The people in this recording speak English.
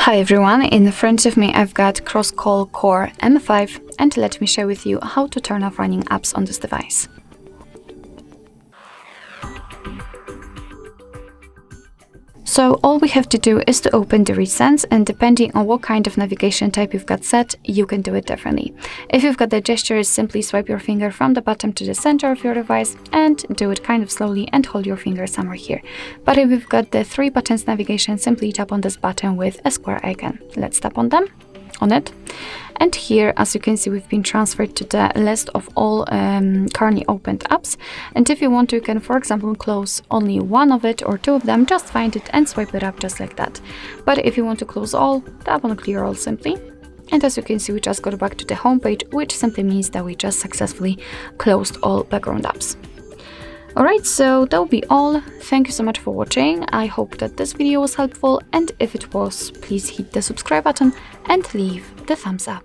Hi everyone, in front of me I've got CROSSCALL Core M5 and let me share with you how to turn off running apps on this device. So all we have to do is to open the recents, and depending on what kind of navigation type you've got set, you can do it differently. If you've got the gestures, simply swipe your finger from the bottom to the center of your device and do it kind of slowly and hold your finger somewhere here. But if you've got the 3 buttons navigation, simply tap on this button with a square icon. Let's tap on it. And here, as you can see, we've been transferred to the list of all currently opened apps. And if you want to, you can, for example, close only one of it or 2 of them, just find it and swipe it up just like that. But if you want to close all, tap on clear all simply. And as you can see, we just got back to the home page, which simply means that we just successfully closed all background apps. Alright, so that will be all. Thank you so much for watching. I hope that this video was helpful, and if it was, please hit the subscribe button and leave the thumbs up.